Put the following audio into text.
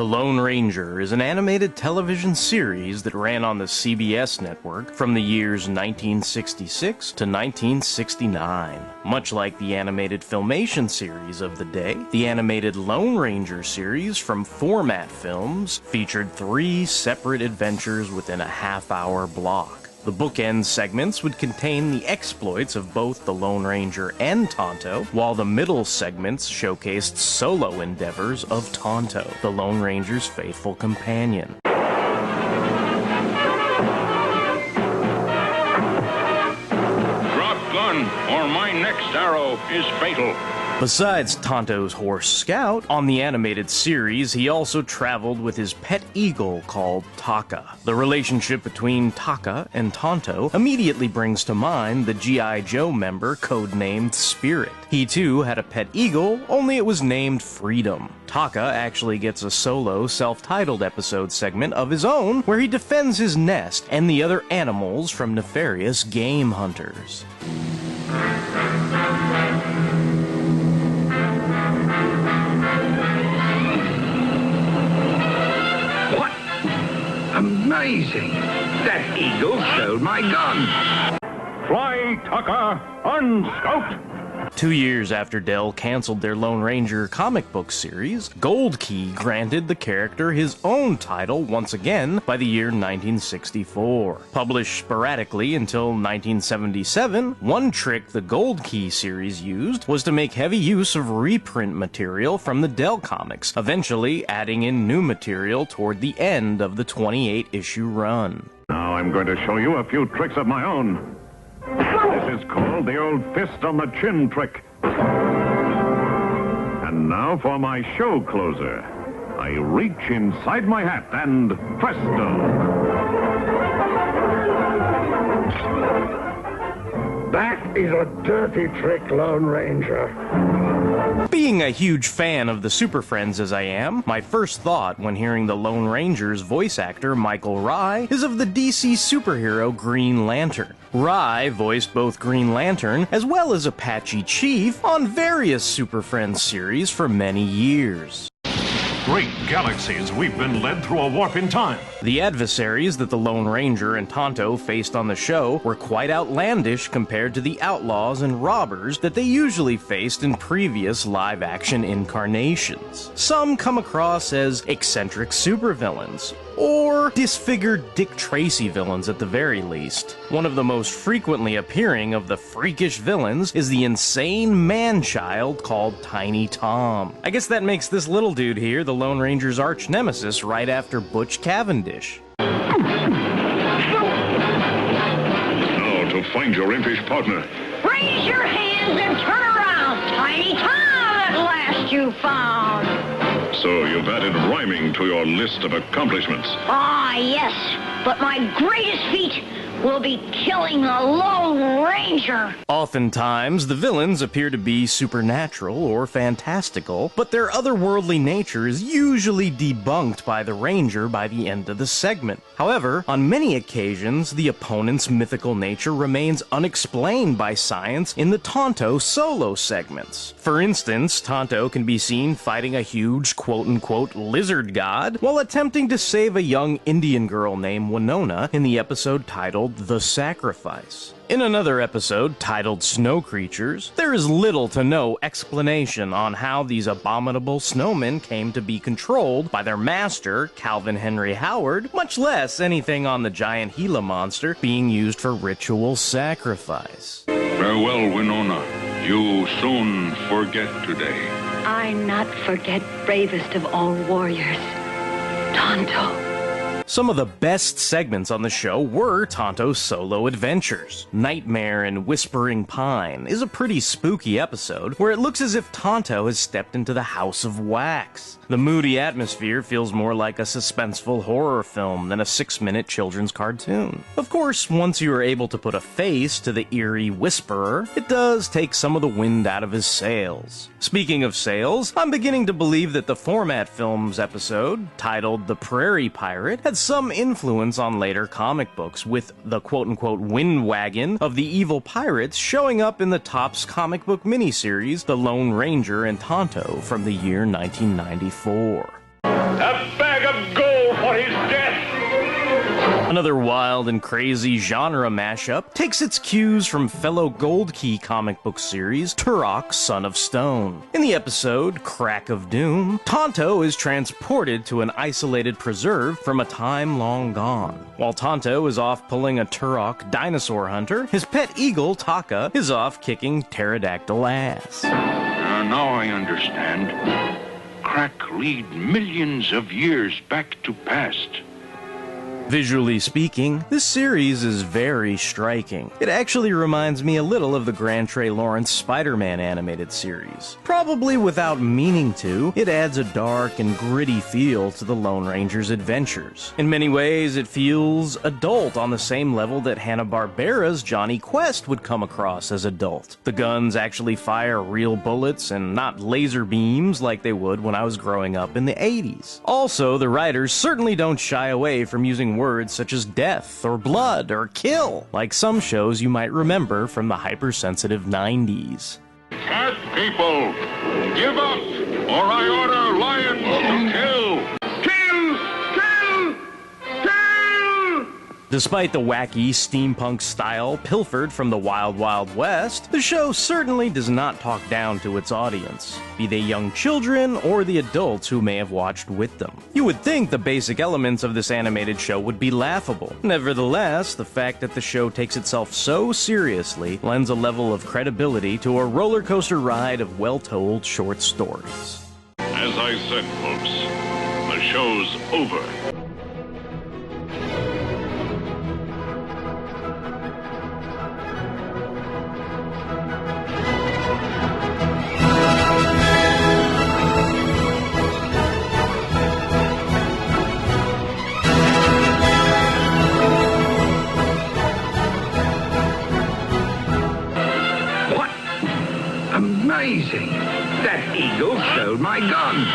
Lone Ranger is an animated television series that ran on the CBS network from the years 1966 to 1969. Much like the animated Filmation series of the day, the animated Lone Ranger series from Format Films featured 3 separate adventures within a half-hour block. The bookend segments would contain the exploits of both the Lone Ranger and Tonto, while the middle segments showcased solo endeavors of Tonto, the Lone Ranger's faithful companion. Drop gun, or my next arrow is fatal. Besides Tonto's horse Scout, on the animated series he also traveled with his pet eagle called Taka. The relationship between Taka and Tonto immediately brings to mind the G.I. Joe member codenamed Spirit. He too had a pet eagle, only it was named Freedom. Taka actually gets a solo self-titled episode segment of his own where he defends his nest and the other animals from nefarious game hunters. Amazing! That eagle stole my gun! Fly, Taka, on Scout! 2 years after Dell canceled their Lone Ranger comic book series, Gold Key granted the character his own title once again by the year 1964. Published sporadically until 1977, one trick the Gold Key series used was to make heavy use of reprint material from the Dell comics, eventually adding in new material toward the end of the 28-issue run. Now I'm going to show you a few tricks of my own. This is called the old fist on the chin trick. And now for my show closer. I reach inside my hat and presto! That is a dirty trick, Lone Ranger. Being a huge fan of the Super Friends as I am, my first thought when hearing the Lone Ranger's voice actor Michael Rye is of the DC superhero Green Lantern. Rye voiced both Green Lantern as well as Apache Chief on various Super Friends series for many years. Great galaxies, we've been led through a warp in time. The adversaries that the Lone Ranger and Tonto faced on the show were quite outlandish compared to the outlaws and robbers that they usually faced in previous live-action incarnations. Some come across as eccentric supervillains, or disfigured Dick Tracy villains at the very least. One of the most frequently appearing of the freakish villains is the insane man-child called Tiny Tom. I guess that makes this little dude here the Lone Ranger's arch nemesis right after Butch Cavendish. Now to find your impish partner. Raise your hands and turn around, Tiny Tom, at last you found. So you've added rhyming to your list of accomplishments. Ah, yes, but my greatest feat will be killing the Lone Ranger. Oftentimes, the villains appear to be supernatural or fantastical, but their otherworldly nature is usually debunked by the Ranger by the end of the segment. However, on many occasions, the opponent's mythical nature remains unexplained by science in the Tonto solo segments. For instance, Tonto can be seen fighting a huge quote-unquote lizard god while attempting to save a young Indian girl named Winona in the episode titled The Sacrifice. In another episode, titled Snow Creatures, there is little to no explanation on how these abominable snowmen came to be controlled by their master, Calvin Henry Howard, much less anything on the giant Gila monster being used for ritual sacrifice. Farewell, Winona. You soon forget today. I not forget bravest of all warriors, Tonto. Some of the best segments on the show were Tonto's solo adventures. Nightmare in Whispering Pine is a pretty spooky episode where it looks as if Tonto has stepped into the House of Wax. The moody atmosphere feels more like a suspenseful horror film than a 6-minute children's cartoon. Of course, once you are able to put a face to the eerie Whisperer, it does take some of the wind out of his sails. Speaking of sails, I'm beginning to believe that the Format Films episode, titled The Prairie Pirate, had some influence on later comic books, with the quote-unquote wind wagon of the evil pirates showing up in the Topps comic book miniseries The Lone Ranger and Tonto from the year 1994. Another wild and crazy genre mashup takes its cues from fellow Gold Key comic book series Turok, Son of Stone. In the episode Crack of Doom, Tonto is transported to an isolated preserve from a time long gone. While Tonto is off pulling a Turok dinosaur hunter, his pet eagle Taka is off kicking pterodactyl ass. Now I understand. Crack lead millions of years back to past. Visually speaking, this series is very striking. It actually reminds me a little of the Grant Trey Lawrence Spider-Man animated series. Probably without meaning to, it adds a dark and gritty feel to the Lone Ranger's adventures. In many ways, it feels adult on the same level that Hanna-Barbera's Johnny Quest would come across as adult. The guns actually fire real bullets and not laser beams like they would when I was growing up in the 80s. Also, the writers certainly don't shy away from using words such as death or blood or kill, like some shows you might remember from the hypersensitive 90s. Cat people, give up, or I order lions to kill! Despite the wacky steampunk style pilfered from the Wild Wild West, the show certainly does not talk down to its audience, be they young children or the adults who may have watched with them. You would think the basic elements of this animated show would be laughable. Nevertheless, the fact that the show takes itself so seriously lends a level of credibility to a roller coaster ride of well-told short stories. As I said, folks, the show's over. Amazing! That eagle stole my gun.